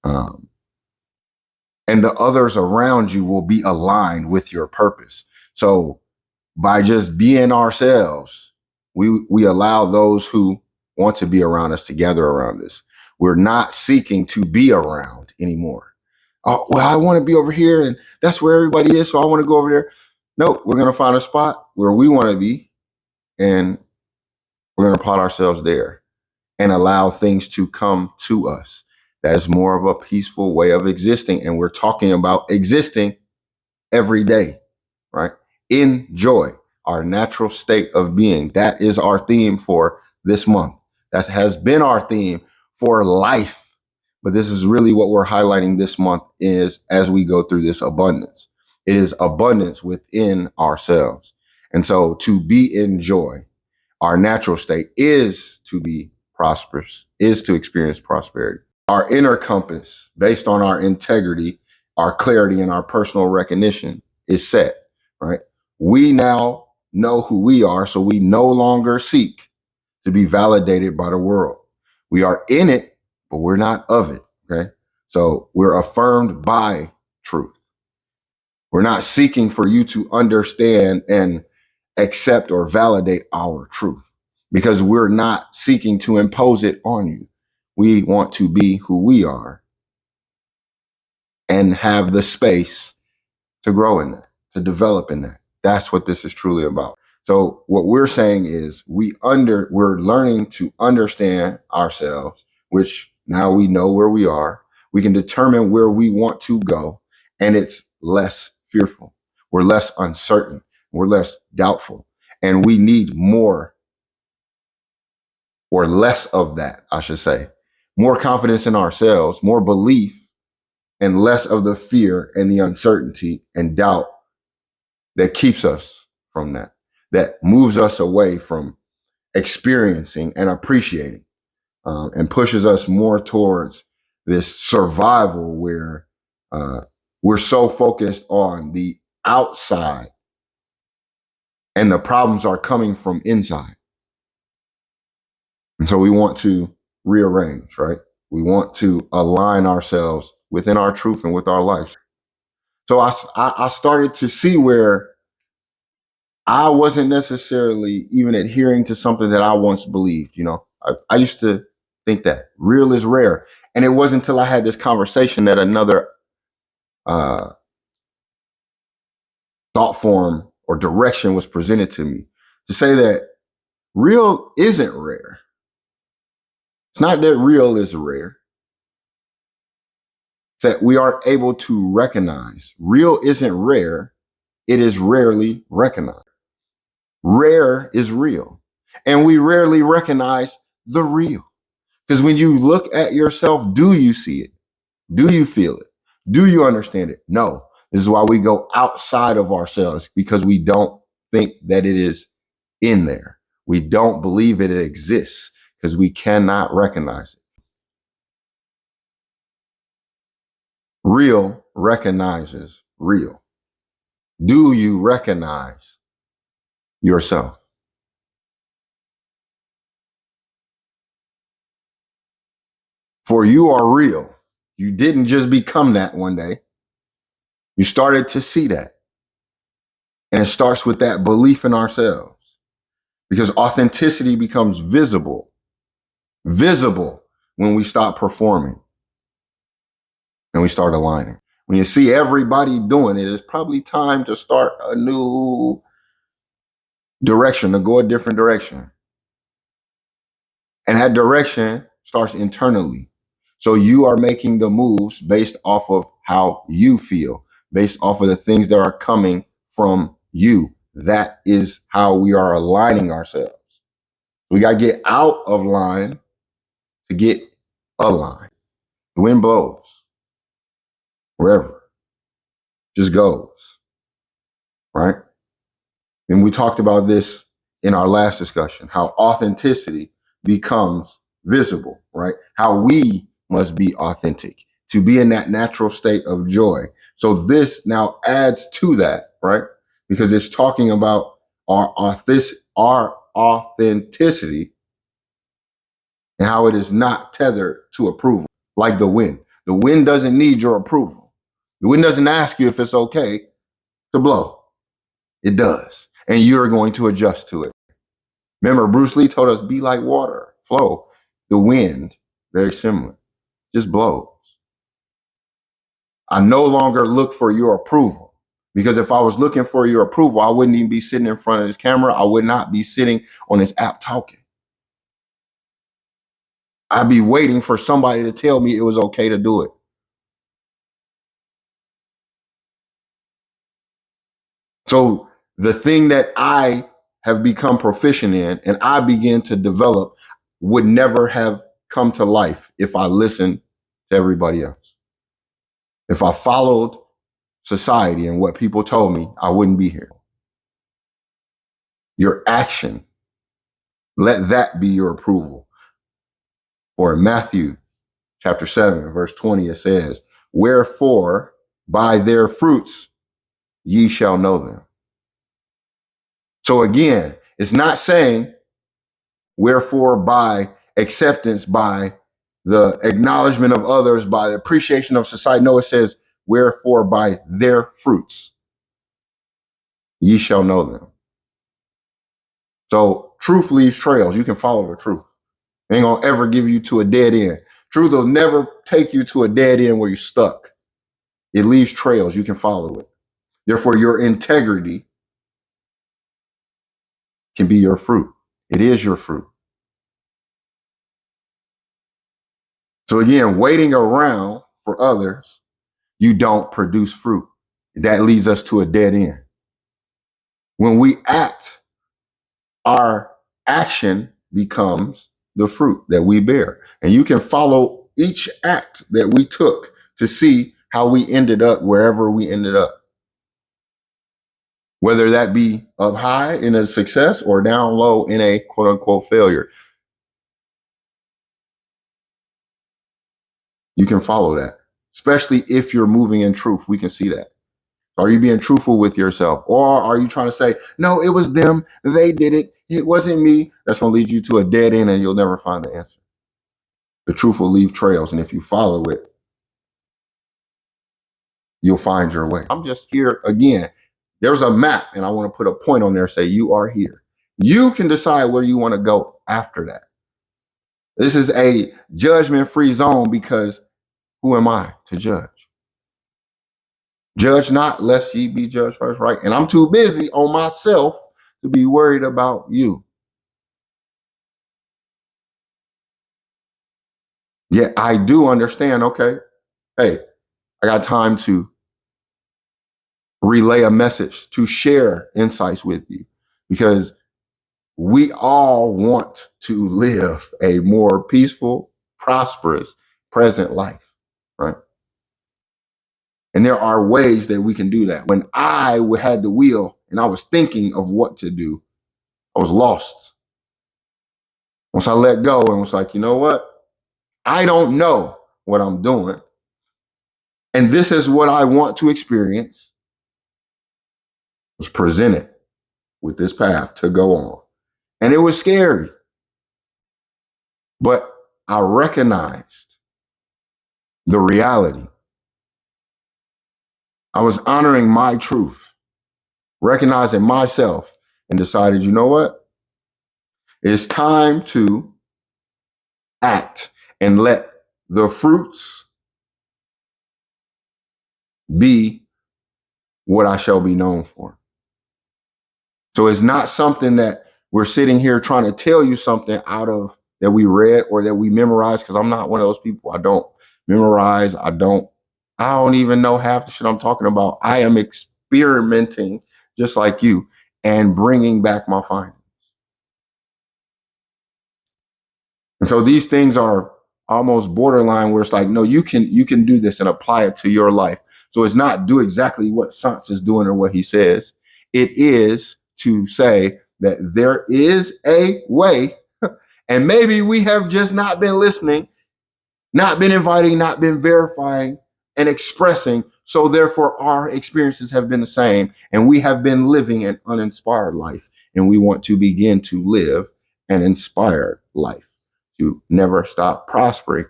Um, and the others around you will be aligned with your purpose. So by just being ourselves, we allow those who want to be around us to gather around us. We're not seeking to be around anymore. Oh, well, I want to be over here and that's where everybody is, so I want to go over there. No, we're going to find a spot where we want to be and we're going to plot ourselves there and allow things to come to us. That is more of a peaceful way of existing. And we're talking about existing every day, right? In joy, our natural state of being. That is our theme for this month. That has been our theme for life. But this is really what we're highlighting this month is as we go through this abundance. It is abundance within ourselves. And so to be in joy, our natural state is to be prosperous, is to experience prosperity. Our inner compass, based on our integrity, our clarity, and our personal recognition, is set, right? We now know who we are, so we no longer seek to be validated by the world. We are in it, but we're not of it, okay? So we're affirmed by truth. We're not seeking for you to understand and accept or validate our truth because we're not seeking to impose it on you. We want to be who we are and have the space to grow in that, to develop in that. That's what this is truly about. So what we're saying is we're learning to understand ourselves, which now we know where we are. We can determine where we want to go, and it's less fearful. We're less uncertain. We're less doubtful. And we need more or less of that, I should say. More confidence in ourselves, more belief, and less of the fear and the uncertainty and doubt that keeps us from that, that moves us away from experiencing and appreciating, and pushes us more towards this survival where we're so focused on the outside and the problems are coming from inside. And so we want to rearrange, right? We want to align ourselves within our truth and with our life. So I started to see where I wasn't necessarily even adhering to something that I once believed. I used to think that real is rare. And it wasn't until I had this conversation that another uh, thought form or direction was presented to me to say that real isn't rare. It's not that real is rare. It's that we are able to recognize real isn't rare. It is rarely recognized. Rare is real. And we rarely recognize the real. Because when you look at yourself, do you see it? Do you feel it? Do you understand it? No. This is why we go outside of ourselves because we don't think that it is in there. We don't believe it exists because we cannot recognize it. Real recognizes real. Do you recognize yourself? For you are real. You didn't just become that one day. You started to see that. And it starts with that belief in ourselves because authenticity becomes visible when we stop performing and we start aligning. When you see everybody doing it, it's probably time to start a new direction, to go a different direction. And that direction starts internally. So you are making the moves based off of how you feel, based off of the things that are coming from you. That is how we are aligning ourselves. We got to get out of line to get aligned. The wind blows wherever, just goes, right? And we talked about this in our last discussion, how authenticity becomes visible, right? How we must be authentic to be in that natural state of joy. So this now adds to that, right? Because it's talking about our authenticity and how it is not tethered to approval, like the wind. The wind doesn't need your approval. The wind doesn't ask you if it's okay to blow. It does. And you're going to adjust to it. Remember, Bruce Lee told us, be like water, flow. The wind, very similar, just blows. I no longer look for your approval, because if I was looking for your approval, I wouldn't even be sitting in front of this camera. I would not be sitting on this app talking. I'd be waiting for somebody to tell me it was okay to do it. So the thing that I have become proficient in and I begin to develop would never have come to life if I listened to everybody else. If I followed society and what people told me, I wouldn't be here. Your action, let that be your approval. For in Matthew chapter 7, verse 20, it says, wherefore by their fruits ye shall know them. So again, it's not saying wherefore by acceptance, by the acknowledgement of others, by the appreciation of society. No, it says wherefore by their fruits ye shall know them. So truth leaves trails. You can follow the truth. It ain't gonna ever give you to a dead end. Truth will never take you to a dead end where you're stuck. It leaves trails. You can follow it. Therefore, your integrity can be your fruit. It is your fruit. So again, waiting around for others, you don't produce fruit. That leads us to a dead end. When we act, our action becomes the fruit that we bear. And you can follow each act that we took to see how we ended up wherever we ended up. Whether that be up high in a success or down low in a quote unquote failure. You can follow that, especially if you're moving in truth. We can see that. Are you being truthful with yourself? Or are you trying to say, no, it was them, they did it, it wasn't me? That's going to lead you to a dead end and you'll never find the answer. The truth will leave trails, and if you follow it, you'll find your way. I'm just here again. There's a map, and I want to put a point on there, say you are here. You can decide where you want to go after that. This is a judgment-free zone, because who am I to judge? Judge not, lest ye be judged first, right? And I'm too busy on myself to be worried about you. Yet I do understand, okay, hey, I got time to relay a message, to share insights with you, because we all want to live a more peaceful, prosperous, present life, right? And there are ways that we can do that. When I had the wheel and I was thinking of what to do, I was lost. Once I let go and was like, you know what? I don't know what I'm doing. And this is what I want to experience. Was presented with this path to go on. And it was scary. But I recognized the reality. I was honoring my truth, recognizing myself, and decided, you know what? It's time to act and let the fruits be what I shall be known for. So it's not something that we're sitting here trying to tell you something out of that we read or that we memorized, because I'm not one of those people. I don't memorize. I don't even know half the shit I'm talking about. I am experimenting just like you and bringing back my findings. And so these things are almost borderline where it's like, no, you can do this and apply it to your life. So it's not do exactly what Sans is doing or what he says. It is to say that there is a way, and maybe we have just not been listening, not been inviting, not been verifying and expressing. So therefore our experiences have been the same, and we have been living an uninspired life, and we want to begin to live an inspired life, to never stop prospering